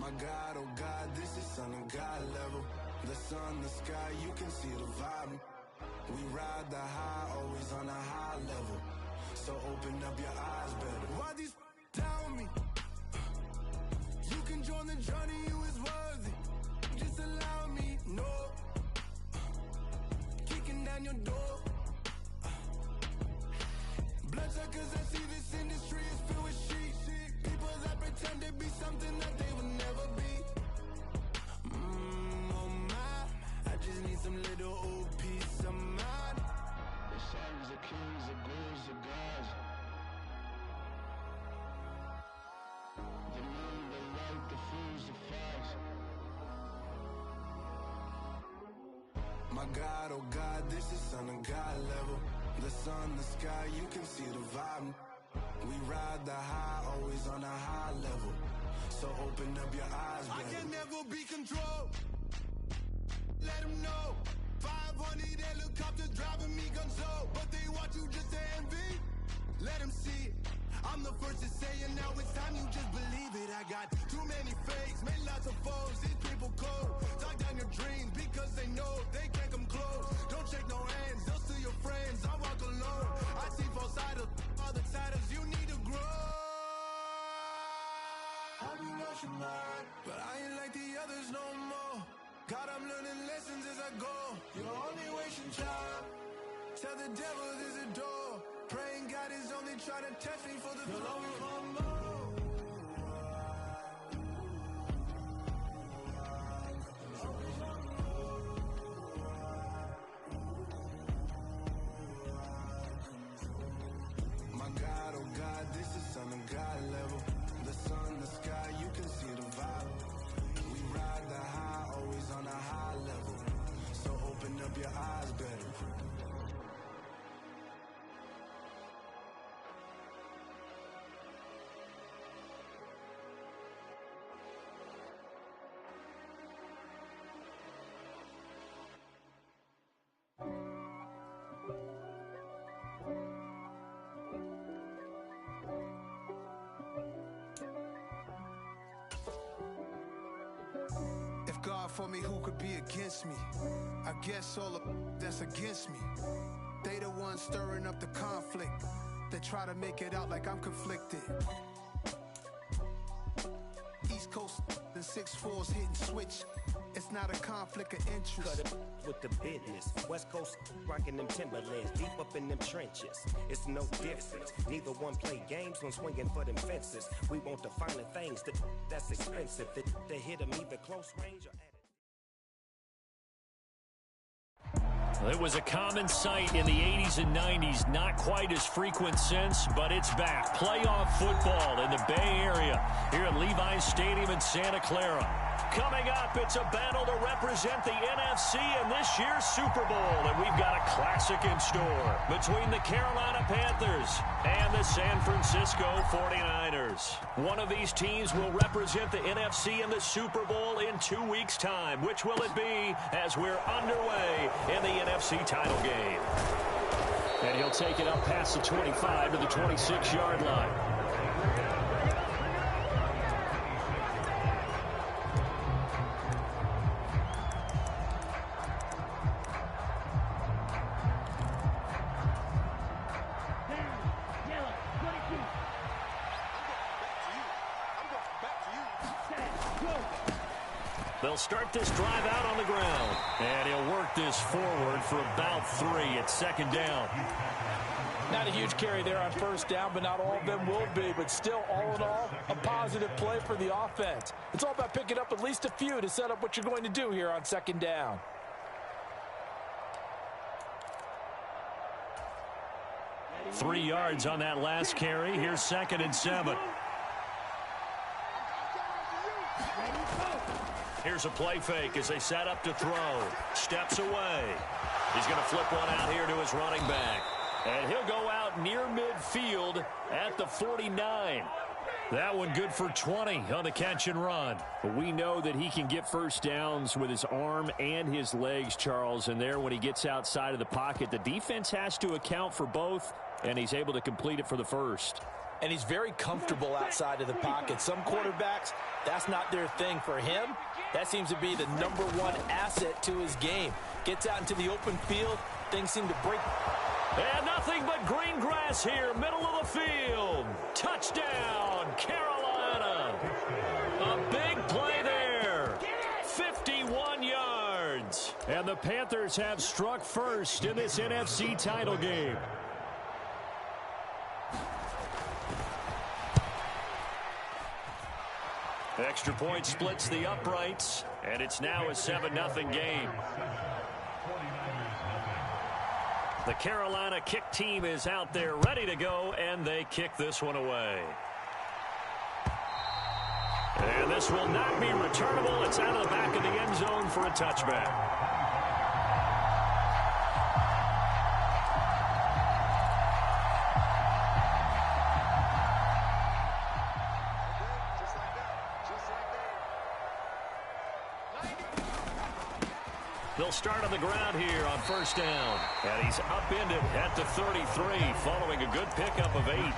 My God, oh God, this is Son of God level. The sun, the sky, you can see the vibe. We ride the high, always on a high level. So open up your eyes better. Why these down me? You can join the journey, you is worthy. Just allow me, no. Kicking down your door. Bloodsuckers, I see this industry is filled with shit. People that pretend to be something that they would never be. Oh my, I just need some little old peace of mind. The sons, the kings, the ghouls, the gods. The moon, the light, the fools, the facts. My God, oh God, this is Son of God level. The sun, the sky, you can see the vibe. We ride the high, always on a high level. So open up your eyes, baby. I can never be controlled. Let them know. 500 helicopters driving me gonzo. But they want you just to envy. Let them see it. I'm the first to say it, now it's time you just believe it. I got too many fakes, made lots of foes. These people cold. Talk down your dreams because they know they can't come close. Don't shake no hands, they'll steal your friends. I walk alone. I see false idols, all the titles you need to grow. Have you lost your mind? But I ain't like the others no more. God, I'm learning lessons as I go. You're only wasting time. Tell the devil there's a door. Praying God is only trying to test me for the flow. My God, oh God, this is Son of God level. The sun, the sky, you can see the vibe. We ride the high, always on a high level. So open up your eyes better. If God for me, who could be against me? I guess all of that's against me. They the ones stirring up the conflict. They try to make it out like I'm conflicted. East Coast and 6'4's hitting switch. It's not a conflict of interest. Cut it with the business. West Coast rocking them Timberlands, deep up in them trenches. It's no difference. Neither one play games when swinging for them fences. We want the finer things that's expensive. That hit them either close range or at it. It was a common sight in the 80s and 90s, not quite as frequent since, but it's back. Playoff football in the Bay Area here at Levi's Stadium in Santa Clara. Coming up, it's a battle to represent the NFC in this year's Super Bowl, and we've got a classic in store between the Carolina Panthers and the San Francisco 49ers. One of these teams will represent the NFC in the Super Bowl in 2 weeks' time. Which will it be as we're underway in the NFC title game? And he'll take it up past the 25 to the 26-yard line. They'll start this drive out on the ground. And he'll work this forward for about 3 at second down. Not a huge carry there on first down, but not all of them will be. But still, all in all, a positive play for the offense. It's all about picking up at least a few to set up what you're going to do here on second down. Three yards on that last carry. Here's 2nd and 7. Here's a play fake as they set up to throw. Steps away. He's going to flip one out here to his running back. And he'll go out near midfield at the 49. That one good for 20 on the catch and run. But we know that he can get first downs with his arm and his legs, Charles. And there when he gets outside of the pocket, the defense has to account for both, and he's able to complete it for the first. And he's very comfortable outside of the pocket. Some quarterbacks That's not their thing. For him, that seems to be the #1 asset to his game. Gets out into the open field, things seem to break. And nothing but green grass here, middle of the field. Touchdown, Carolina. A big play there. 51 yards. And the Panthers have struck first in this NFC title game. Extra point splits the uprights, and it's now a 7-0 game. The Carolina kick team is out there ready to go, and they kick this one away. And this will not be returnable. It's out of the back of the end zone for a touchback. They'll start on the ground here on first down. And he's upended at the 33 following a good pickup of 8.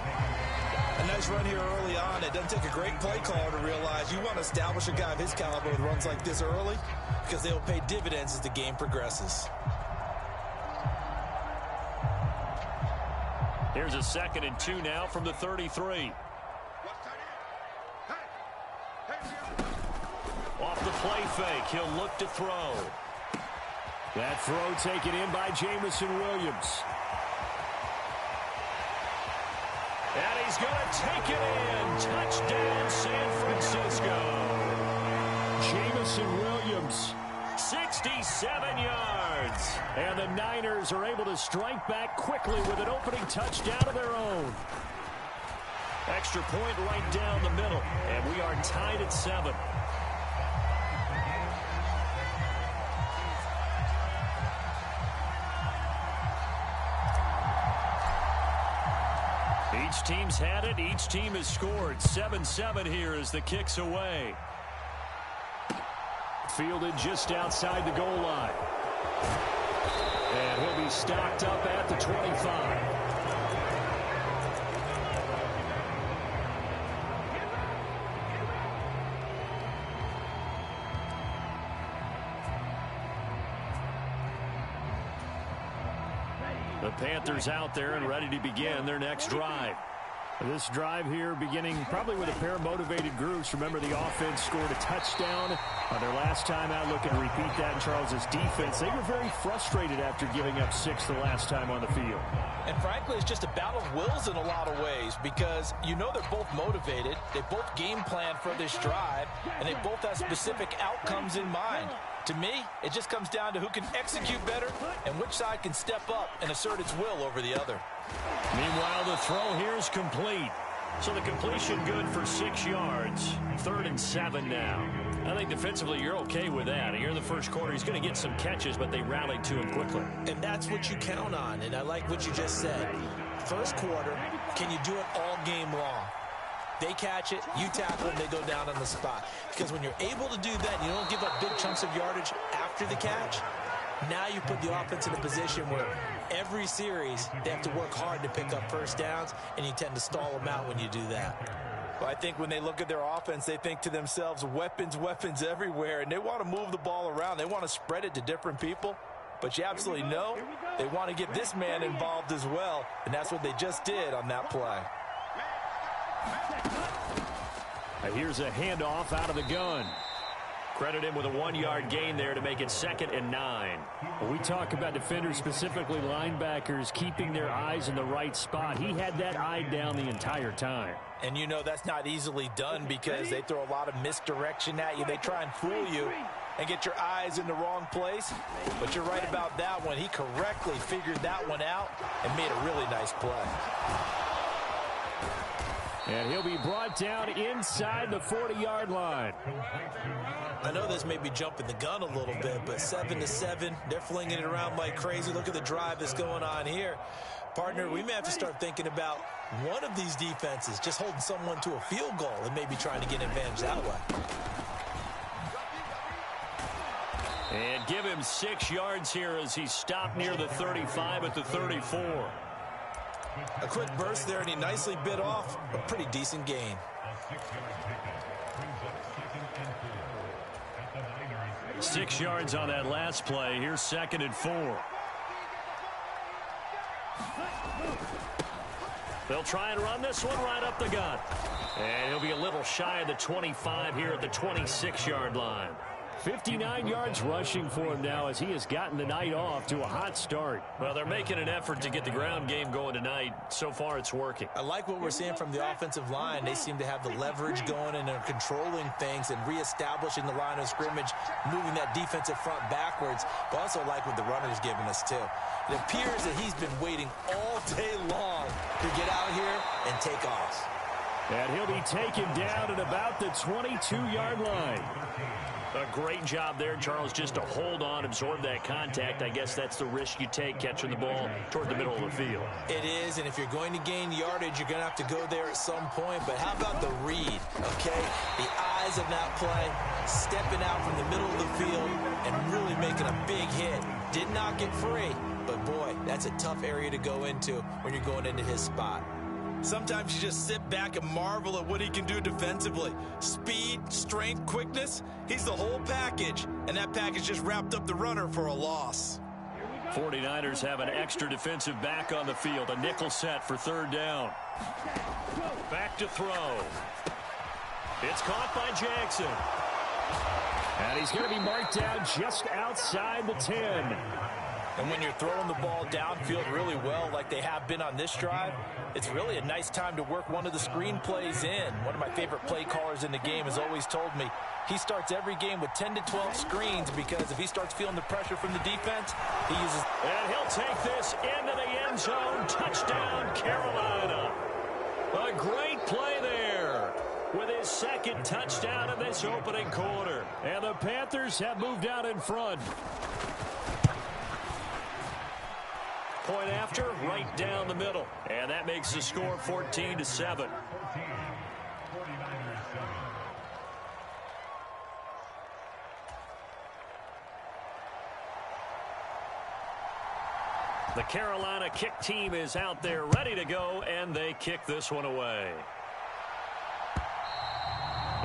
A nice run here early on. It doesn't take a great play caller to realize you want to establish a guy of his caliber with runs like this early because they'll pay dividends as the game progresses. Here's a 2nd and 2 now from the 33. Off the play fake, he'll look to throw. That throw taken in by Jamison Williams. And he's going to take it in. Touchdown, San Francisco. Jamison Williams, 67 yards. And the Niners are able to strike back quickly with an opening touchdown of their own. Extra point right down the middle. And we are tied at 7. Each team's had it. Each team has scored. 7-7 here as the kick's away. Fielded just outside the goal line. And he'll be stopped up at the 25. The Panthers out there and ready to begin their next drive. This drive here beginning probably with a pair of motivated groups. Remember, the offense scored a touchdown on their last time out. Looking to repeat that in Charles's defense. They were very frustrated after giving up 6 the last time on the field. And frankly, it's just a battle of wills in a lot of ways because you know they're both motivated. They both game plan for this drive, and they both have specific outcomes in mind. To me, it just comes down to who can execute better and which side can step up and assert its will over the other. Meanwhile, the throw here is complete. So the completion good for 6 yards. 3rd and 7 now. I think defensively you're okay with that. Here in the first quarter, he's going to get some catches, but they rallied to him quickly. And that's what you count on, and I like what you just said. First quarter, can you do it all game long? They catch it, you tackle them, they go down on the spot. Because when you're able to do that, you don't give up big chunks of yardage after the catch. Now you put the offense in a position where every series they have to work hard to pick up first downs, and you tend to stall them out when you do that. Well, I think when they look at their offense, they think to themselves, weapons, weapons everywhere, and they want to move the ball around. They want to spread it to different people. But you absolutely know they want to get this man involved as well, and that's what they just did on that play. Here's a handoff out of the gun. Credit him with a 1-yard gain there to make it 2nd and 9. When we talk about defenders, specifically linebackers, keeping their eyes in the right spot, he had that eye down the entire time. And you know that's not easily done because they throw a lot of misdirection at you. They try and fool you and get your eyes in the wrong place. But you're right about that one. He correctly figured that one out and made a really nice play. And he'll be brought down inside the 40-yard line. I know this may be jumping the gun a little bit, but 7-7, they're flinging it around like crazy. Look at the drive that's going on here. Partner, we may have to start thinking about one of these defenses just holding someone to a field goal and maybe trying to get an advantage that way. And give him 6 yards here as he stopped near the 35 at the 34. A quick burst there, and he nicely bit off a pretty decent gain. 6 yards on that last play. Here's 2nd and 4. They'll try and run this one right up the gut. And he'll be a little shy of the 25 here at the 26-yard line. 59 yards rushing for him now as he has gotten the night off to a hot start. Well, they're making an effort to get the ground game going tonight. So far, it's working. I like what we're seeing from the offensive line. They seem to have the leverage going and they're controlling things and reestablishing the line of scrimmage, moving that defensive front backwards. But also like what the runner's giving us, too. It appears that he's been waiting all day long to get out here and take off. And he'll be taken down at about the 22-yard line. A great job there, Charles, just to hold on, absorb that contact. I guess that's the risk you take catching the ball toward the middle of the field. It is, and if you're going to gain yardage, you're going to have to go there at some point. But how about the read, okay? The eyes of that play, stepping out from the middle of the field and really making a big hit. Did not get free, but boy, that's a tough area to go into when you're going into his spot. Sometimes you just sit back and marvel at what he can do defensively. Speed, strength, quickness, he's the whole package. And that package just wrapped up the runner for a loss. 49ers have an extra defensive back on the field. A nickel set for 3rd down. Back to throw. It's caught by Jackson. And he's going to be marked down just outside the 10. And when you're throwing the ball downfield really well like they have been on this drive, it's really a nice time to work one of the screen plays in. One of my favorite play callers in the game has always told me he starts every game with 10 to 12 screens because if he starts feeling the pressure from the defense, he uses... And he'll take this into the end zone. Touchdown, Carolina. A great play there with his 2nd touchdown in this opening quarter. And the Panthers have moved out in front. Point after, right down the middle. And that makes the score 14-7. The Carolina kick team is out there ready to go, and they kick this one away.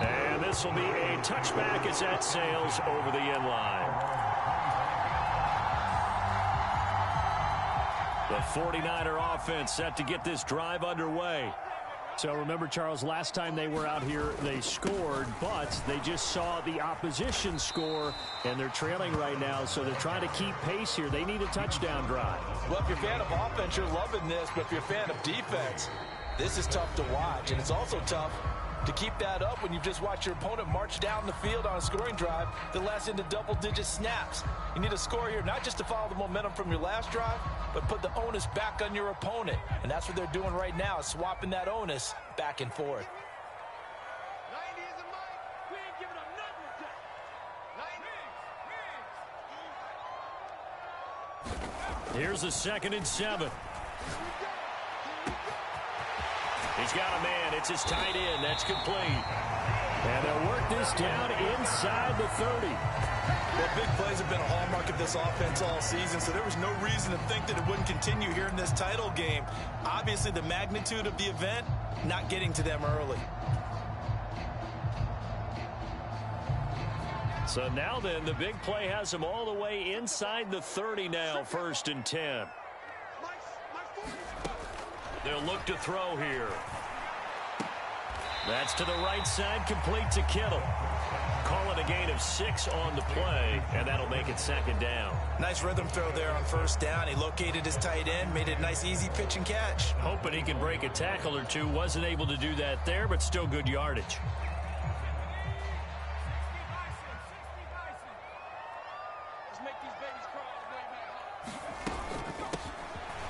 And this will be a touchback as that sails over the end line. The 49er offense set to get this drive underway. So remember, Charles, last time they were out here, they scored, but they just saw the opposition score, and they're trailing right now, so they're trying to keep pace here. They need a touchdown drive. Well, if you're a fan of offense, you're loving this, but if you're a fan of defense, this is tough to watch, and it's also tough to keep that up when you've just watched your opponent march down the field on a scoring drive that lasts into double-digit snaps. You need a score here, not just to follow the momentum from your last drive, but put the onus back on your opponent. And that's what they're doing right now, swapping that onus back and forth. Here's a 2nd and 7. He's got a man. It's his tight end. That's complete. And they'll work this down inside the 30. Well, big plays have been a hallmark of this offense all season, so there was no reason to think that it wouldn't continue here in this title game. Obviously, the magnitude of the event, not getting to them early. So now then, the big play has them all the way inside the 30 now, 1st and 10. They'll look to throw here. That's to the right side, complete to Kittle. Call it a gain of 6 on the play, and that'll make it 2nd down. Nice rhythm throw there on 1st down. He located his tight end, made it a nice, easy pitch and catch. Hoping he can break a tackle or two. Wasn't able to do that there, but still good yardage.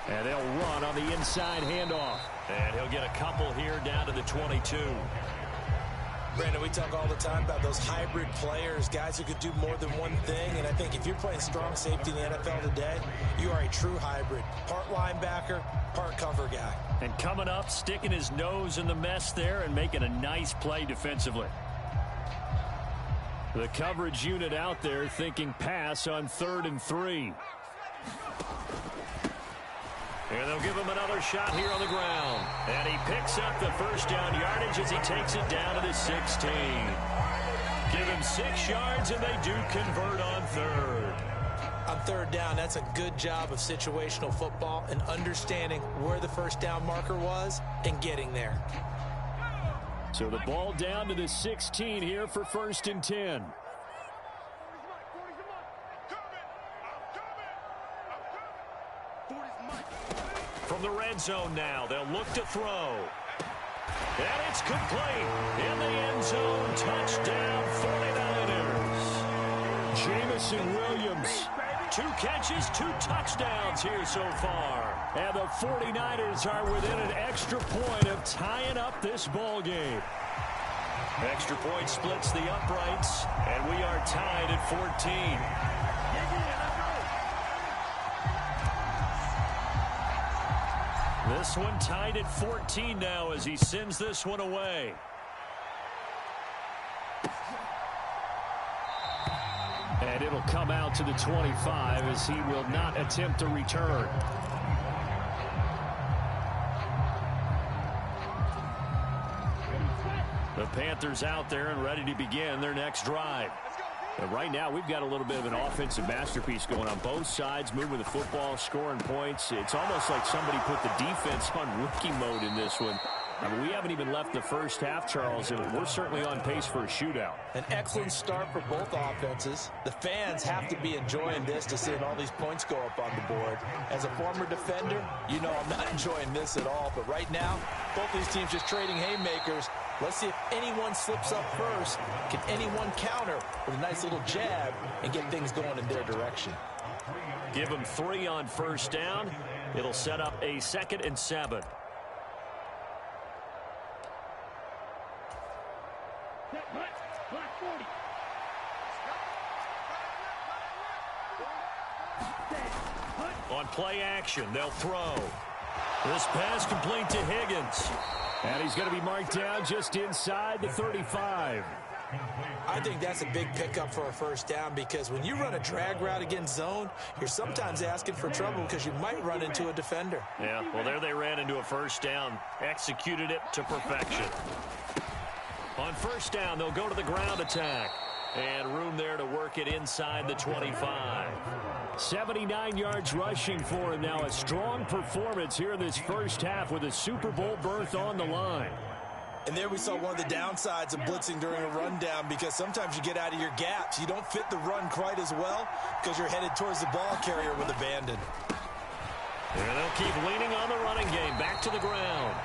And they'll run on the inside handoff. And he'll get a couple here down to the 22. Brandon, we talk all the time about those hybrid players, guys who could do more than one thing. And I think if you're playing strong safety in the NFL today, you are a true hybrid. Part linebacker, part cover guy. And coming up, sticking his nose in the mess there and making a nice play defensively. The coverage unit out there thinking pass on 3rd and 3. And they'll give him another shot here on the ground. And he picks up the 1st down yardage as he takes it down to the 16. Give him 6 yards, and they do convert on third. On third down, that's a good job of situational football and understanding where the first down marker was and getting there. So the ball down to the 16 here for 1st and 10. From the red zone now, they'll look to throw. And it's complete. In the end zone, touchdown 49ers. Jamison Williams, 2 catches, 2 touchdowns here so far. And the 49ers are within an extra point of tying up this ball game. Extra point splits the uprights, and we are tied at 14. This one tied at 14 now as he sends this one away. And it'll come out to the 25 as he will not attempt a return. The Panthers out there and ready to begin their next drive. And right now, we've got a little bit of an offensive masterpiece going on both sides, moving the football, scoring points. It's almost like somebody put the defense on rookie mode in this one. I mean, we haven't even left the first half, Charles, and we're certainly on pace for a shootout. An excellent start for both offenses. The fans have to be enjoying this to see all these points go up on the board. As a former defender, you know I'm not enjoying this at all. But right now, both these teams just trading haymakers. Let's see if anyone slips up first. Can anyone counter with a nice little jab and get things going in their direction? Give them 3 on first down. It'll set up a 2nd and 7. On play action, they'll throw. This pass complete to Higgins. And he's going to be marked down just inside the 35. I think that's a big pickup for a first down because when you run a drag route against zone, you're sometimes asking for trouble because you might run into a defender. Yeah, well, there they ran into a first down. Executed it to perfection. On first down, they'll go to the ground attack. And room there to work it inside the 25. 79 yards rushing for him now. A strong performance here in this first half with a Super Bowl berth on the line. And there we saw one of the downsides of blitzing during a rundown because sometimes you get out of your gaps. You don't fit the run quite as well because you're headed towards the ball carrier with abandon. And they'll keep leaning on the running game. Back to the ground.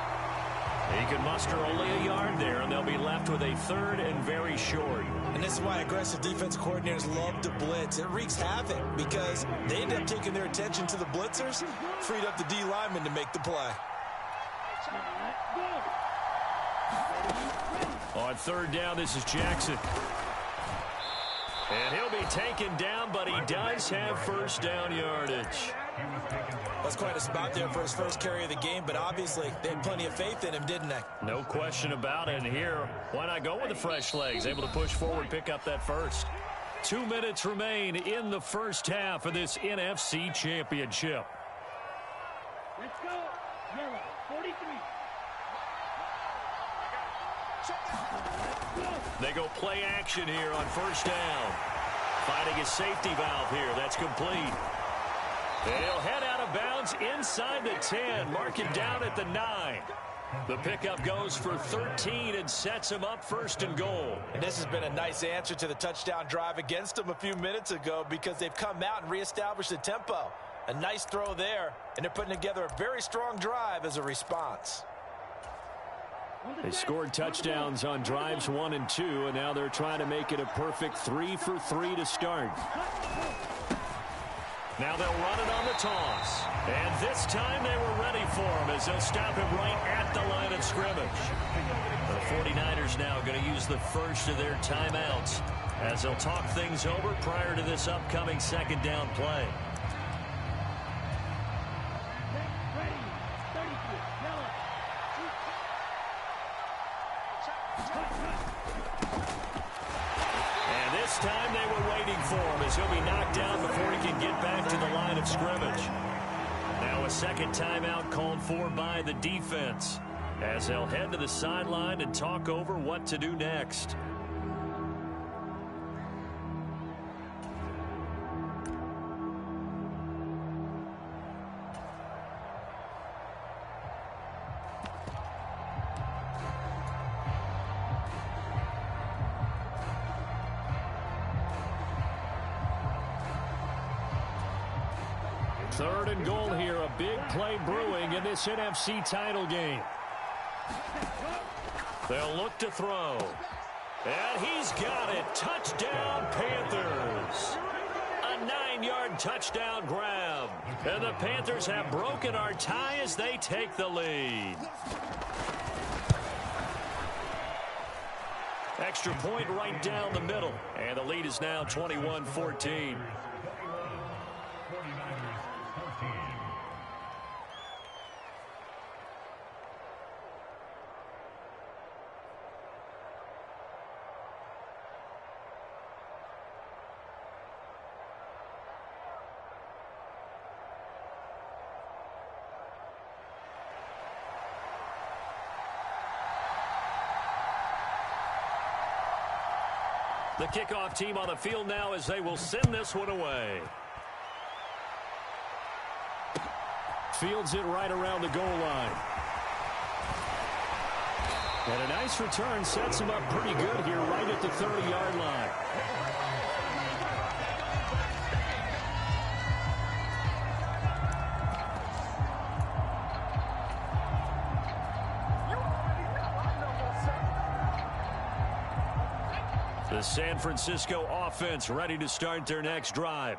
He can muster only a yard there, and they'll be left with a 3rd and very short. And this is why aggressive defense coordinators love to blitz. It wreaks havoc because they end up taking their attention to the blitzers, freed up the D lineman to make the play. On 3rd down, this is Jackson. And he'll be taken down, but he does have first down yardage. That's quite a spot there for his first carry of the game, but obviously they had plenty of faith in him, didn't they? No question about it. And here, why not go with the fresh legs? Able to push forward, pick up that first. 2 minutes remain in the first half of this NFC Championship. Let's go. Yellow, 43. They go play action here on first down. Finding a safety valve here. That's complete. And he'll head out of bounds inside the 10. Mark it down at the 9. The pickup goes for 13 and sets him up 1st and goal. And this has been a nice answer to the touchdown drive against them a few minutes ago because they've come out and reestablished the tempo. A nice throw there, and they're putting together a very strong drive as a response. They scored touchdowns on drives 1 and 2, and now they're trying to make it a perfect 3 for 3 to start. Now they'll run it on the toss. And this time they were ready for him as they'll stop him right at the line of scrimmage. The 49ers now going to use the first of their timeouts as they'll talk things over prior to this upcoming 2nd down play. And this time they were waiting for him as he'll be knocked down before he can get back to the line of scrimmage. Now a 2nd timeout called for by the defense as they'll head to the sideline and talk over what to do next. Third and goal here. A big play brewing in this NFC title game. They'll look to throw. And he's got it. Touchdown, Panthers. A 9-yard touchdown grab. And the Panthers have broken our tie as they take the lead. Extra point right down the middle. And the lead is now 21-14. The kickoff team on the field now as they will send this one away. Fields it right around the goal line. And a nice return sets him up pretty good here right at the 30-yard line. The San Francisco offense ready to start their next drive.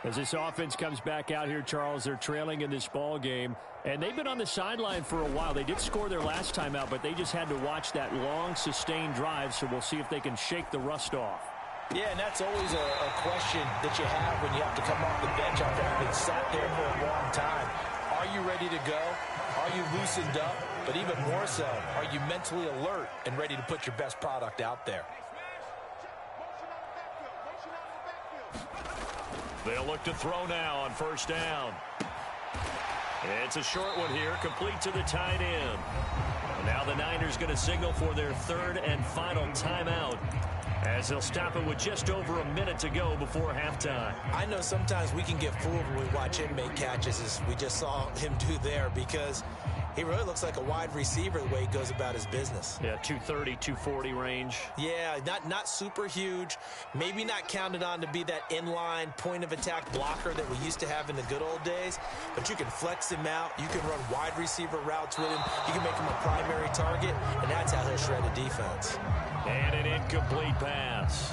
As this offense comes back out here, Charles, they're trailing in this ball game, and they've been on the sideline for a while. They did score their last time out, but they just had to watch that long, sustained drive, so we'll see if they can shake the rust off. Yeah, and that's always a question that you have when you have to come off the bench after having sat there for a long time. Are you ready to go? Are you loosened up? But even more so, are you mentally alert and ready to put your best product out there? They'll look to throw now on first down. It's a short one here, complete to the tight end. And now the Niners going to signal for their third and final timeout, as they'll stop it with just over a minute to go before halftime. I know sometimes we can get fooled when we watch him make catches, as we just saw him do there, because he really looks like a wide receiver the way he goes about his business. Yeah, 230, 240 range. Yeah, not super huge. Maybe not counted on to be that inline point-of-attack blocker that we used to have in the good old days. But you can flex him out. You can run wide receiver routes with him. You can make him a primary target, and that's how he'll shred a defense. And an incomplete pass.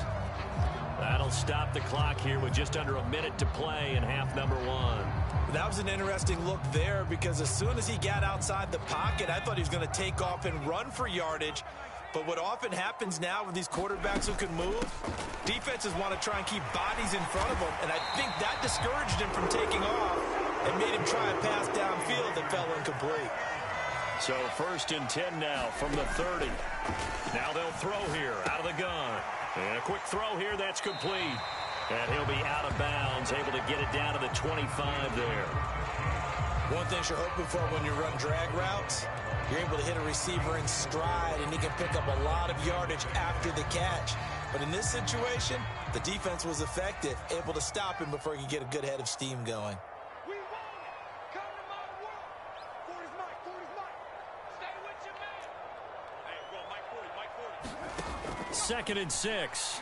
That'll stop the clock here with just under a minute to play in half number one. That was an interesting look there, because as soon as he got outside the pocket, I thought he was going to take off and run for yardage. But what often happens now with these quarterbacks who can move, defenses want to try and keep bodies in front of them, and I think that discouraged him from taking off and made him try a pass downfield that fell incomplete. So 1st and 10 now from the 30. Now they'll throw here out of the gun. And a quick throw here, that's complete. And he'll be out of bounds, able to get it down to the 25 there. One thing you're hoping for when you run drag routes, you're able to hit a receiver in stride, and he can pick up a lot of yardage after the catch. But in this situation, the defense was effective, able to stop him before he could get a good head of steam going. Second and 6.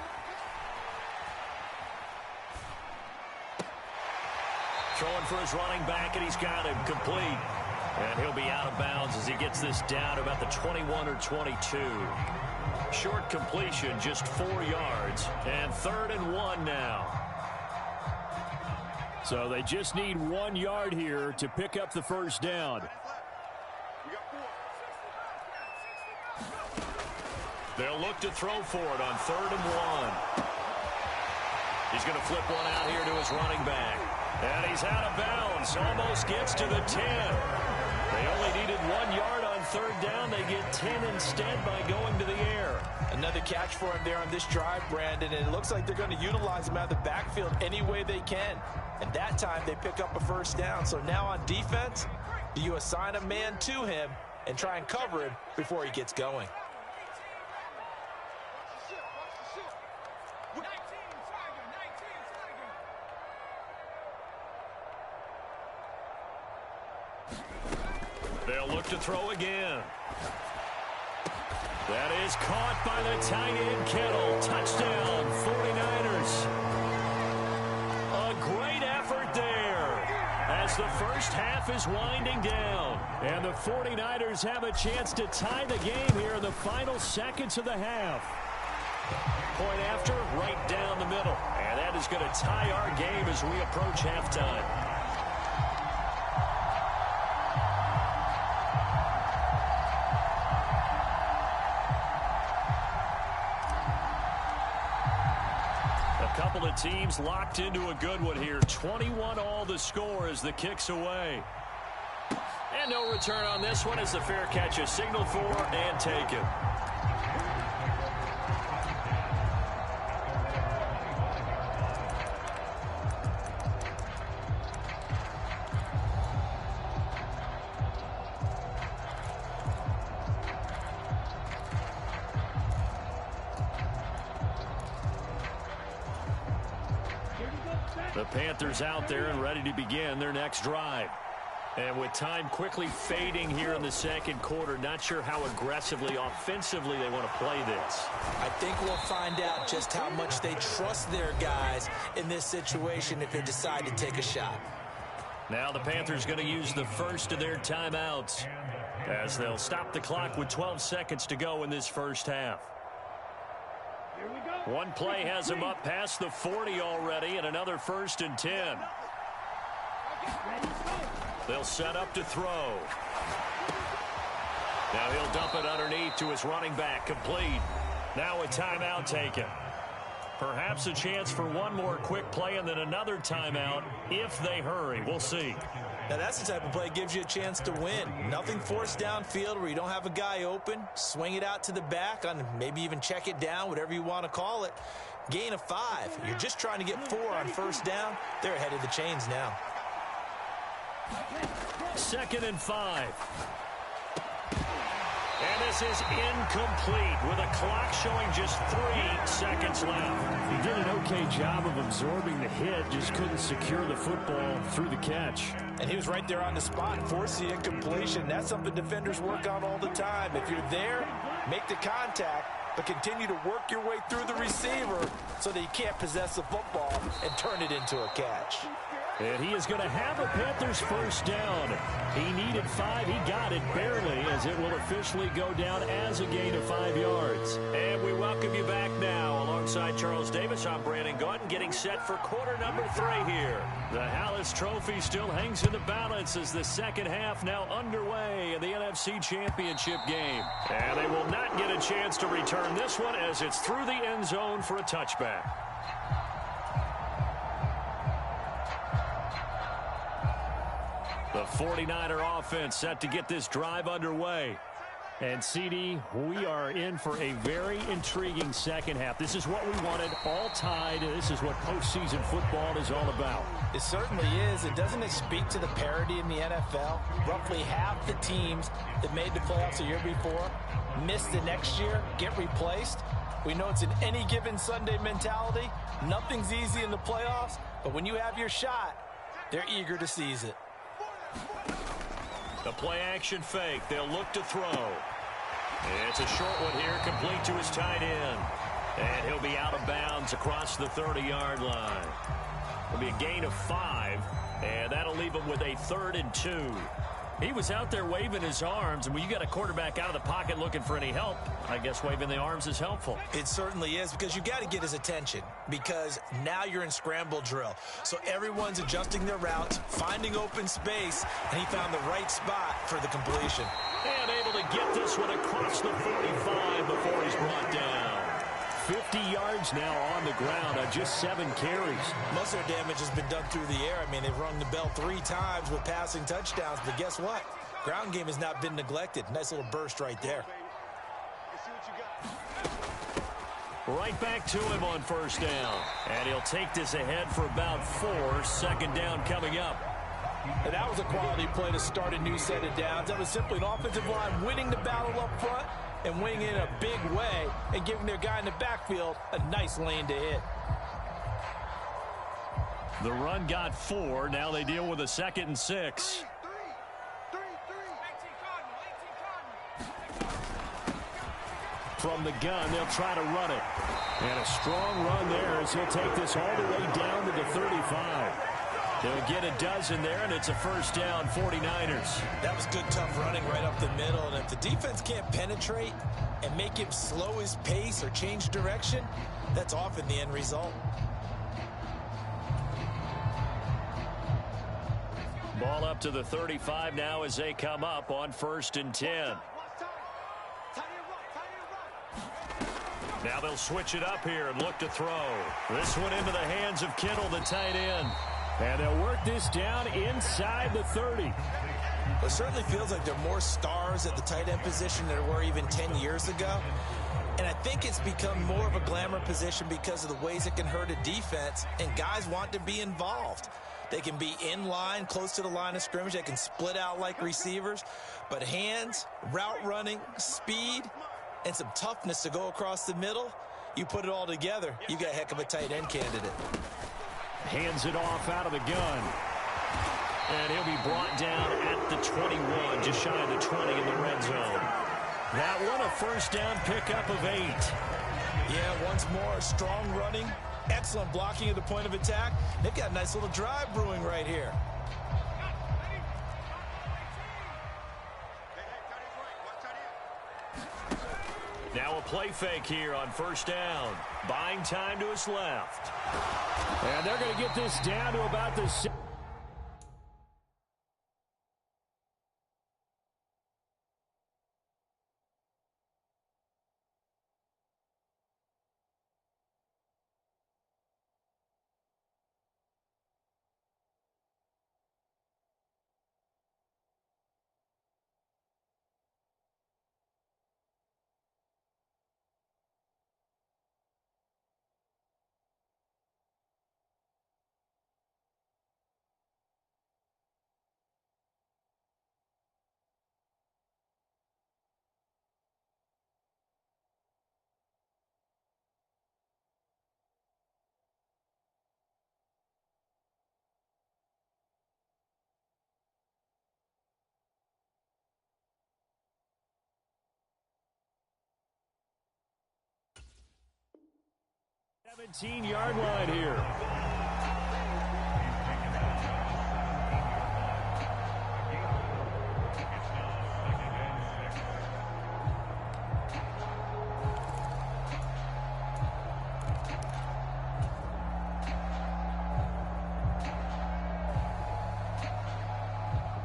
Throwing for his running back, and he's got him complete. And he'll be out of bounds as he gets this down to about the 21 or 22. Short completion, just 4 yards. And 3rd and 1 now. So they just need 1 yard here to pick up the first down. They'll look to throw for it on 3rd and 1. He's going to flip one out here to his running back. And he's out of bounds. Almost gets to the 10. They only needed 1 yard on 3rd down. They get 10 instead by going to the air. Another catch for him there on this drive, Brandon. And it looks like they're going to utilize him out of the backfield any way they can. And that time they pick up a first down. So now on defense, do you assign a man to him and try and cover him before he gets going? They'll look to throw again. That is caught by the tight end, Kittle. Touchdown, 49ers. A great effort there as the first half is winding down. And the 49ers have a chance to tie the game here in the final seconds of the half. Point after, right down the middle. And that is going to tie our game as we approach halftime. A couple of teams locked into a good one here. 21-all the score as the kick's away. And no return on this one as the fair catch is signaled for and taken. The Panthers out there and ready to begin their next drive. And with time quickly fading here in the second quarter, not sure how aggressively, offensively they want to play this. I think we'll find out just how much they trust their guys in this situation if they decide to take a shot. Now the Panthers going to use the first of their timeouts as they'll stop the clock with 12 seconds to go in this first half. One play has him up past the 40 already, and another 1st and 10. They'll set up to throw. Now he'll dump it underneath to his running back, complete. Now a timeout taken. Perhaps a chance for one more quick play and then another timeout if they hurry. We'll see. Now that's the type of play that gives you a chance to win. Nothing forced downfield where you don't have a guy open. Swing it out to the back, on maybe even check it down, whatever you want to call it. Gain of 5. You're just trying to get 4 on first down. They're ahead of the chains now. 2nd and 5. And this is incomplete with a clock showing just 3 seconds left. He did an okay job of absorbing the hit, just couldn't secure the football through the catch. And he was right there on the spot, forcing a completion. That's something defenders work on all the time. If you're there, make the contact, but continue to work your way through the receiver so that you can't possess the football and turn it into a catch. And he is going to have a Panthers first down. He needed 5. He got it barely, as it will officially go down as a gain of 5 yards. And we welcome you back now. Alongside Charles Davis, I'm Brandon Gordon, getting set for quarter number 3 here. The Hallis Trophy still hangs in the balance as the second half now underway in the NFC Championship game. And they will not get a chance to return this one as it's through the end zone for a touchback. The 49er offense set to get this drive underway. And, CD, we are in for a very intriguing second half. This is what we wanted, all tied. This is what postseason football is all about. It certainly is. And doesn't it speak to the parity in the NFL? Roughly half the teams that made the playoffs a year before miss the next year, get replaced. We know it's an any given Sunday mentality. Nothing's easy in the playoffs, but when you have your shot, they're eager to seize it. The play action fake. They'll look to throw. It's a short one here, complete to his tight end. And he'll be out of bounds across the 30-yard line. It'll be a gain of 5, and that'll leave him with a 3rd and 2. He was out there waving his arms, and when you got a quarterback out of the pocket looking for any help, I guess waving the arms is helpful. It certainly is, because you got to get his attention, because now you're in scramble drill. So everyone's adjusting their routes, finding open space, and he found the right spot for the completion. And able to get this one across the 45 before he's brought down. 50 yards now on the ground on just 7 carries. Most of their damage has been done through the air. I mean, they've rung the bell 3 times with passing touchdowns, but guess what? Ground game has not been neglected. Nice little burst right there. Right back to him on first down. And he'll take this ahead for about 4. 2nd down coming up. And that was a quality play to start a new set of downs. That was simply an offensive line winning the battle up front and winning in a big way and giving their guy in the backfield a nice lane to hit. The run got 4. Now they deal with a 2nd and 6. From the gun, they'll try to run it. And a strong run there as he'll take this all the way down to the 35. They'll get a dozen there, and it's a first down, 49ers. That was good, tough running right up the middle. And if the defense can't penetrate and make him slow his pace or change direction, that's often the end result. Ball up to the 35 now as they come up on 1st and 10. Now they'll switch it up here and look to throw. This one into the hands of Kittle, the tight end. And they'll work this down inside the 30. Well, it certainly feels like there are more stars at the tight end position than there were even 10 years ago. And I think it's become more of a glamour position because of the ways it can hurt a defense, and guys want to be involved. They can be in line, close to the line of scrimmage. They can split out like receivers. But hands, route running, speed, and some toughness to go across the middle, you put it all together, you got a heck of a tight end candidate. Hands it off out of the gun. And he'll be brought down at the 21, just shy of the 20 in the red zone. That one a first down pickup of 8. Yeah, once more, strong running, excellent blocking at the point of attack. They've got a nice little drive brewing right here. Now a play fake here on first down. Buying time to his left. And they're going to get this down to about the 6. Yard line here.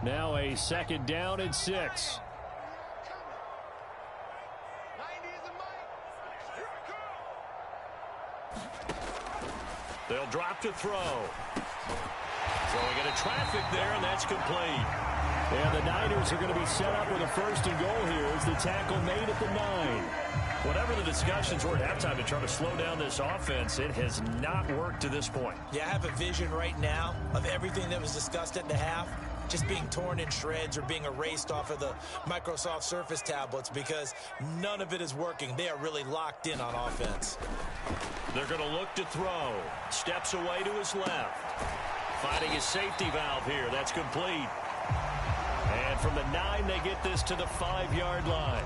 Now a second down and 6. They'll drop to throw. Throwing into traffic there, and that's complete. And the Niners are going to be set up with a first and goal here as the tackle made at the 9. Whatever the discussions were at halftime to try to slow down this offense, it has not worked to this point. Yeah, I have a vision right now of everything that was discussed at the half just being torn in shreds or being erased off of the Microsoft Surface tablets because none of it is working. They are really locked in on offense. They're going to look to throw. Steps away to his left. Finding his safety valve here. That's complete. And from the 9, they get this to the 5-yard line.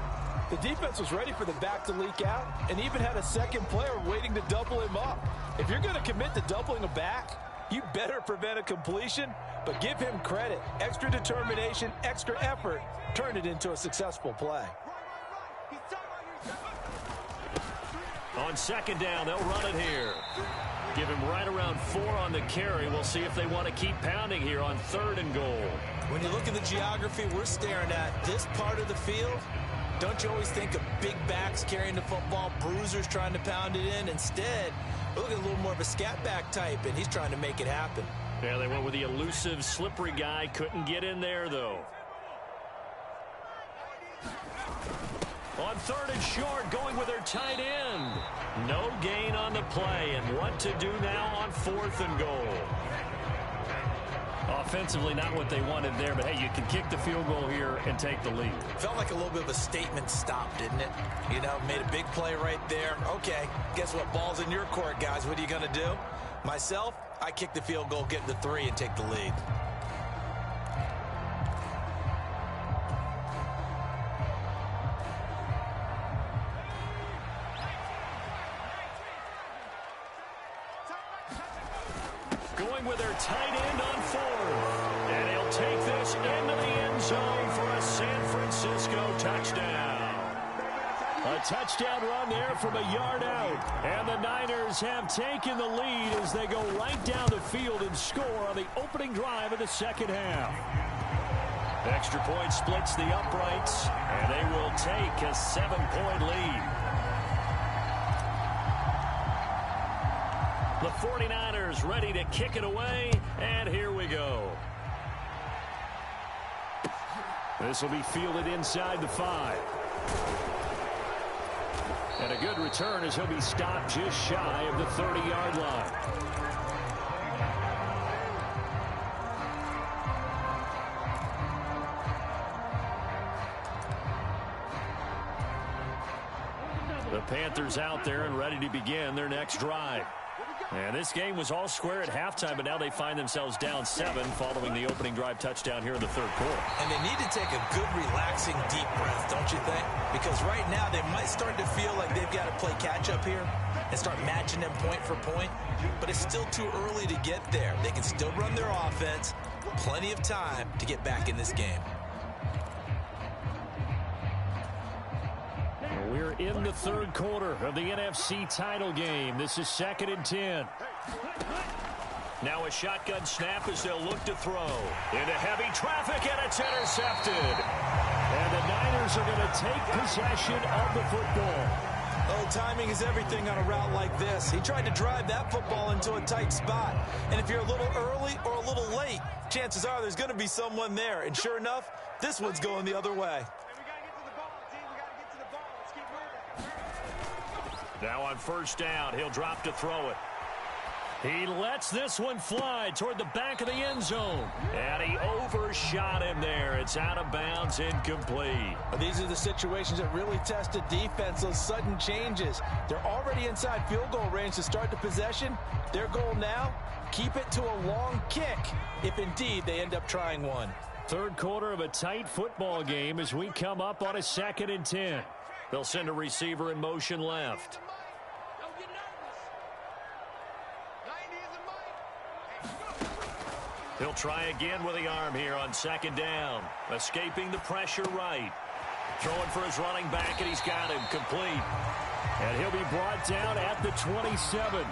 The defense was ready for the back to leak out and even had a second player waiting to double him up. If you're going to commit to doubling a back, you better prevent a completion, but give him credit. Extra determination, extra effort, turn it into a successful play. On second down, they'll run it here. Give him right around 4 on the carry. We'll see if they want to keep pounding here on 3rd and goal. When you look at the geography we're staring at, this part of the field, don't you always think of big backs carrying the football, bruisers trying to pound it in? Instead, look at a little more of a scat back type, and he's trying to make it happen. Yeah, they went with the elusive, slippery guy. Couldn't get in there, though. On 3rd and short, going with their tight end. No gain on the play, and what to do now on 4th and goal. Offensively, not what they wanted there, but hey, you can kick the field goal here and take the lead. Felt like a little bit of a statement stop, didn't it? You know, made a big play right there. Okay, guess what? Ball's in your court, guys. What are you going to do? Myself, I kick the field goal, get the 3, and take the lead. going with their tight end on fourth. And he'll take this into the end zone for a San Francisco touchdown. A touchdown run there from a yard out. And the Niners have taken the lead as they go right down the field and score on the opening drive of the second half. Extra point splits the uprights, and they will take a 7-point lead. The 49ers ready to kick it away, and here we go. This will be fielded inside the 5. And a good return as he'll be stopped just shy of the 30-yard line. The Panthers out there and ready to begin their next drive. And this game was all square at halftime, but now they find themselves down 7 following the opening drive touchdown here in the third quarter. And they need to take a good, relaxing, deep breath, don't you think? Because right now they might start to feel like they've got to play catch-up here and start matching them point for point. But it's still too early to get there. They can still run their offense. Plenty of time to get back in this game. We're in the third quarter of the NFC title game. This is 2nd and 10. Now a shotgun snap as they'll look to throw. Into heavy traffic, and it's intercepted. And the Niners are going to take possession of the football. Oh, timing is everything on a route like this. He tried to drive that football into a tight spot. And if you're a little early or a little late, chances are there's going to be someone there. And sure enough, this one's going the other way. Now on first down, he'll drop to throw it. He lets this one fly toward the back of the end zone. And he overshot him there. It's out of bounds, incomplete. These are the situations that really test a defense, those sudden changes. They're already inside field goal range to start the possession. Their goal now, keep it to a long kick, if indeed they end up trying one. Third quarter of a tight football game as we come up on a 2nd and 10. They'll send a receiver in motion left. He'll try again with the arm here on 2nd down. Escaping the pressure right. Throwing for his running back, and he's got him complete. And he'll be brought down at the 27.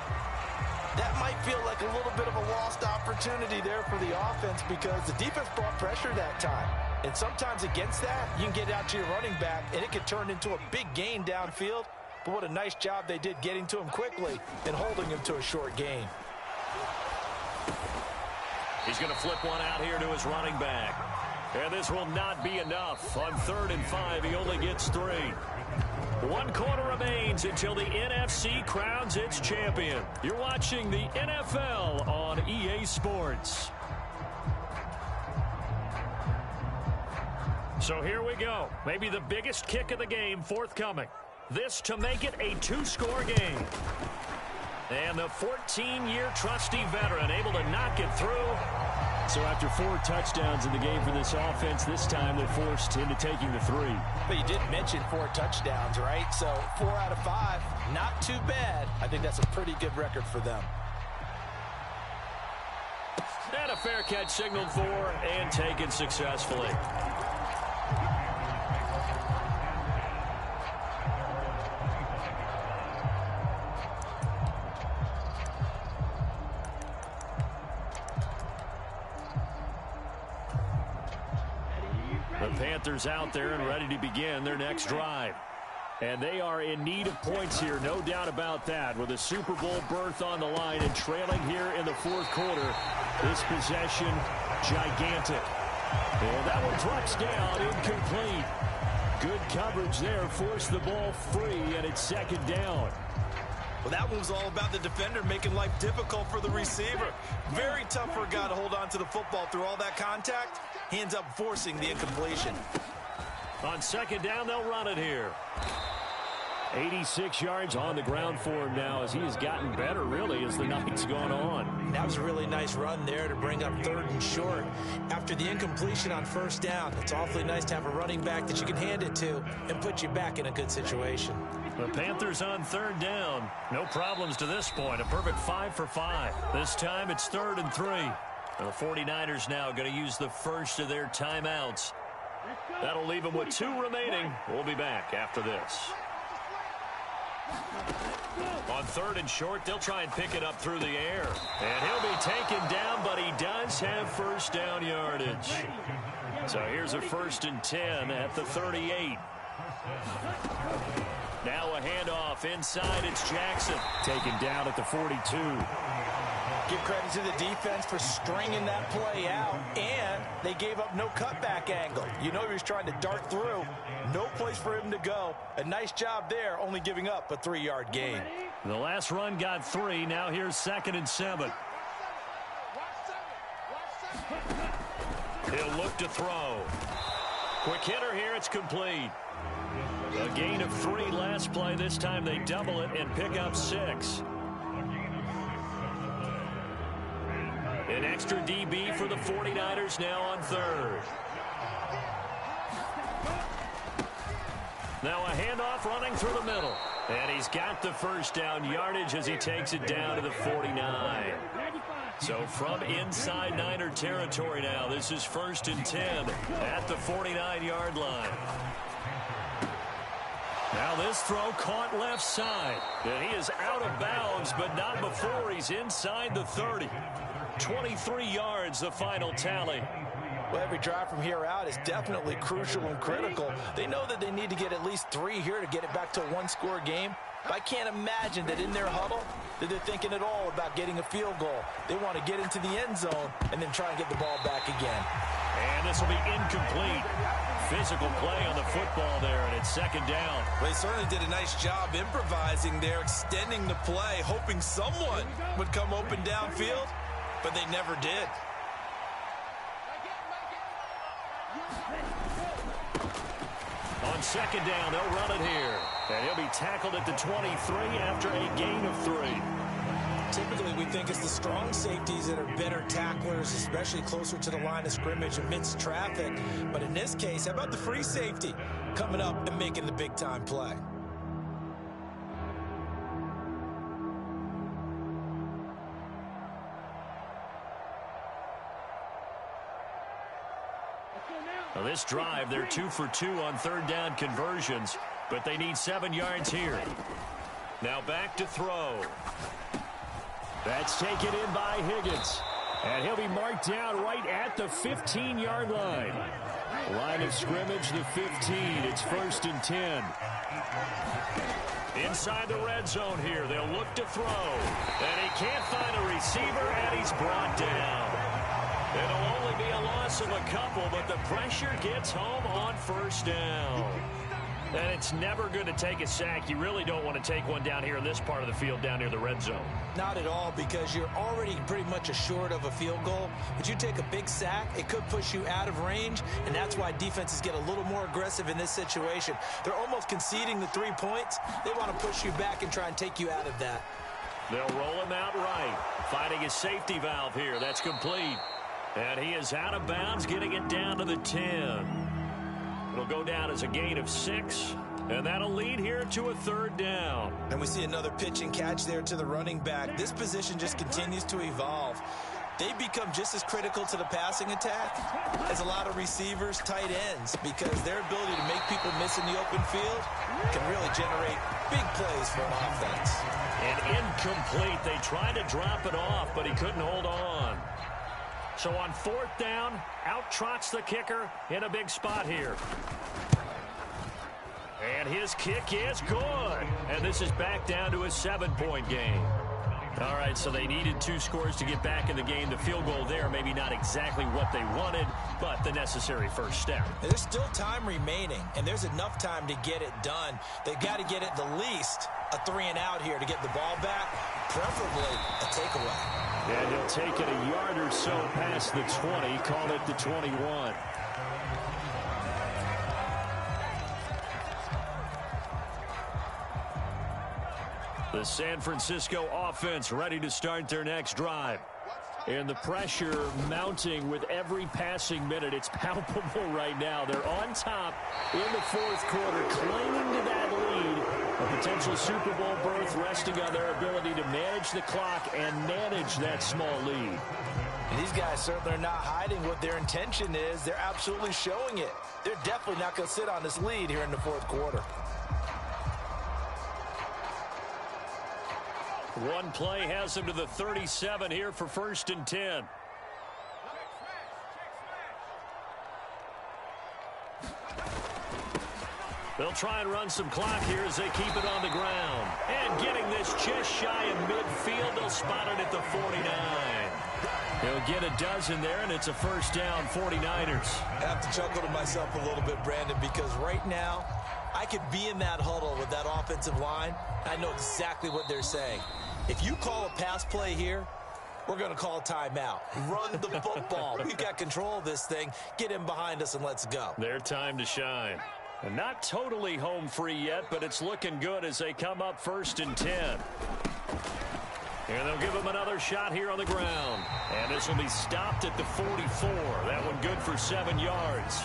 That might feel like a little bit of a lost opportunity there for the offense because the defense brought pressure that time. And sometimes against that, you can get out to your running back, and it could turn into a big gain downfield. But what a nice job they did getting to him quickly and holding him to a short gain. He's going to flip one out here to his running back. And this will not be enough. On 3rd and 5, he only gets 3. 1 quarter remains until the NFC crowns its champion. You're watching the NFL on EA Sports. So here we go. Maybe the biggest kick of the game forthcoming. This to make it a 2-score game. And the 14-year trusty veteran able to knock it through. So after 4 touchdowns in the game for this offense, this time they're forced into taking the 3. But you did mention 4 touchdowns, right? So 4 out of 5, not too bad. I think that's a pretty good record for them. And a fair catch signaled for and taken successfully. The Panthers out there and ready to begin their next drive. And they are in need of points here, no doubt about that. With a Super Bowl berth on the line and trailing here in the 4th quarter, this possession, gigantic. And that one drops down, incomplete. Good coverage there, forced the ball free, and it's 2nd down. Well, that one was all about the defender making life difficult for the receiver. Very tough for a guy to hold on to the football through all that contact. He ends up forcing the incompletion. On 2nd down, they'll run it here. 86 yards on the ground for him now as he has gotten better, really, as the night's gone on. That was a really nice run there to bring up 3rd and short. After the incompletion on 1st down, it's awfully nice to have a running back that you can hand it to and put you back in a good situation. The Panthers on third down. No problems to this point. A perfect 5 for 5. This time it's 3rd and 3. The 49ers now going to use the first of their timeouts. That'll leave them with 2 remaining. We'll be back after this. On 3rd and short, they'll try and pick it up through the air. And he'll be taken down, but he does have first down yardage. So here's a 1st and 10 at the 38. Now a handoff inside. It's Jackson. Taken down at the 42. Give credit to the defense for stringing that play out, and they gave up no cutback angle. You know he was trying to dart through. No place for him to go. A nice job there, only giving up a 3-yard gain. The last run got 3. Now here's 2nd and 7. He'll look to throw. Quick hitter here. It's complete. A gain of 3 last play. This time they double it and pick up 6. An extra DB for the 49ers now on 3rd. Now a handoff running through the middle. And he's got the first down yardage as he takes it down to the 49. So from inside Niner territory now, this is 1st and 10 at the 49-yard line. Now this throw caught left side. And he is out of bounds, but not before he's inside the 30. 23 yards, the final tally. Well, every drive from here out is definitely crucial and critical. They know that they need to get at least 3 here to get it back to a 1-score game. But I can't imagine that in their huddle that they're thinking at all about getting a field goal. They want to get into the end zone and then try and get the ball back again. And this will be incomplete. Physical play on the football there, and it's 2nd down. Well, they certainly did a nice job improvising there, extending the play, hoping someone would come open downfield, but they never did. On 2nd down, they'll run it here. And he'll be tackled at the 23 after a gain of 3. Typically, we think it's the strong safeties that are better tacklers, especially closer to the line of scrimmage amidst traffic. But in this case, how about the free safety coming up and making the big-time play? Well, this drive, they're 2 for 2 on 3rd down conversions, but they need 7 yards here. Now back to throw. That's taken in by Higgins. And he'll be marked down right at the 15-yard line. Line of scrimmage, the 15. It's 1st and 10. Inside the red zone here, they'll look to throw. And he can't find a receiver, and he's brought down. It'll only be a loss of a couple, but the pressure gets home on 1st down. And it's never going to take a sack. You really don't want to take one down here in this part of the field down near the red zone. Not at all, because you're already pretty much assured of a field goal. But you take a big sack, it could push you out of range, and that's why defenses get a little more aggressive in this situation. They're almost conceding the 3 points. They want to push you back and try and take you out of that. They'll roll him out right. Finding a safety valve here. That's complete. And he is out of bounds, getting it down to the 10. It'll go down as a gain of 6, and that'll lead here to a 3rd down. And we see another pitch and catch there to the running back. This position just continues to evolve. They become just as critical to the passing attack as a lot of receivers, tight ends, because their ability to make people miss in the open field can really generate big plays for an offense. And incomplete. They tried to drop it off, but he couldn't hold on. So on 4th down, out trots the kicker in a big spot here. And his kick is good. And this is back down to a 7-point game. All right, so they needed 2 scores to get back in the game. The field goal there, maybe not exactly what they wanted, but the necessary first step. There's still time remaining, and there's enough time to get it done. They've got to get at the least a 3-and-out here to get the ball back, preferably a takeaway. And he'll take it a yard or so past the 20, call it the 21. The San Francisco offense ready to start their next drive. And the pressure mounting with every passing minute. It's palpable right now. They're on top in the 4th quarter, clinging to that lead. But the potential Super Bowl berth resting on their ability to manage the clock and manage that small lead. And these guys certainly are not hiding what their intention is. They're absolutely showing it. They're definitely not going to sit on this lead here in the fourth quarter. One play has them to the 37 here for 1st and 10. They'll try and run some clock here as they keep it on the ground. And getting this just shy of midfield, they'll spot it at the 49. He'll get a dozen there, and it's a first down, 49ers. I have to chuckle to myself a little bit, Brandon, because right now I could be in that huddle with that offensive line. I know exactly what they're saying. If you call a pass play here, we're going to call a timeout. Run the football. We've got control of this thing. Get him behind us and let's go. Their time to shine. And not totally home free yet, but it's looking good as they come up 1st and 10. And they'll give him another shot here on the ground. And this will be stopped at the 44. That one good for 7 yards.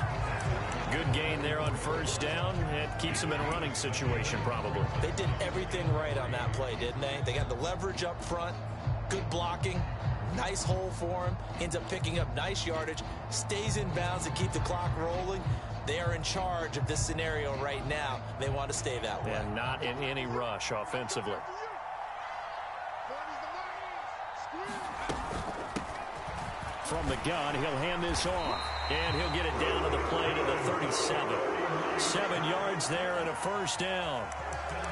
Good gain there on first down. It keeps them in a running situation probably. They did everything right on that play, didn't they? They got the leverage up front, good blocking, nice hole for him, ends up picking up nice yardage, stays in bounds to keep the clock rolling. They are in charge of this scenario right now. They want to stay that way. And not in any rush offensively. From the gun, he'll hand this off. And he'll get it down to the play to the 37. 7 yards there and a first down.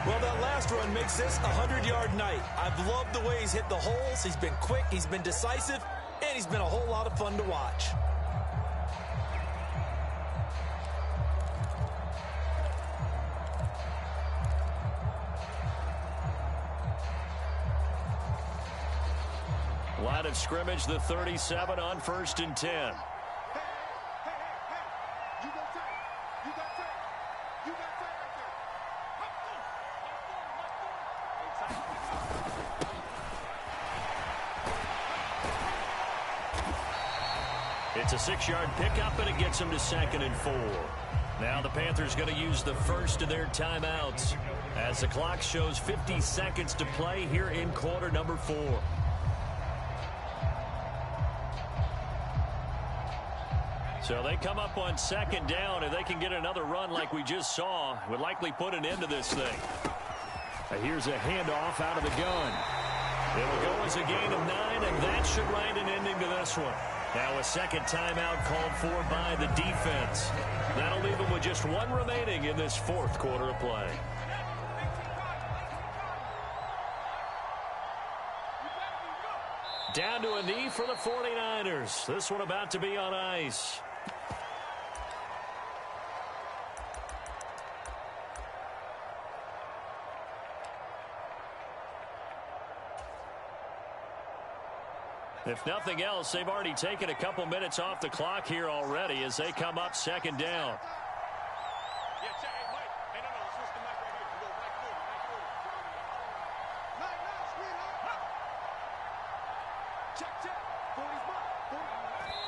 Well, that last run makes this a 100-yard night. I've loved the way he's hit the holes. He's been quick, he's been decisive, and he's been a whole lot of fun to watch. Line of scrimmage, the 37 on 1st and 10. It's a 6-yard pickup, and it gets them to 2nd and 4. Now the Panthers going to use the first of their timeouts as the clock shows 50 seconds to play here in quarter number 4. So they come up on 2nd down. If they can get another run like we just saw, would likely put an end to this thing. Here's a handoff out of the gun. It'll go as a gain of 9, and that should write an ending to this one. Now a second timeout called for by the defense. That'll leave them with just one remaining in this fourth quarter of play. Down to a knee for the 49ers. This one about to be on ice. If nothing else, they've already taken a couple minutes off the clock here already as they come up 2nd down.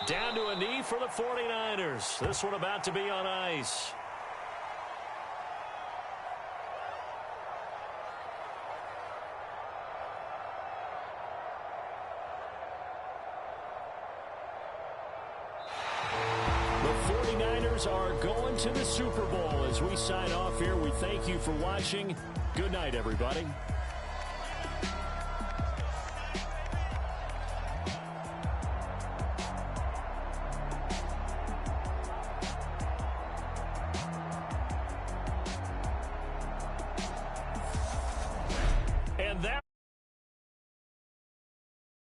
Down to a knee for the 49ers. This one about to be on ice. The 49ers are going to the Super Bowl. As we sign off here, we thank you for watching. Good night, everybody.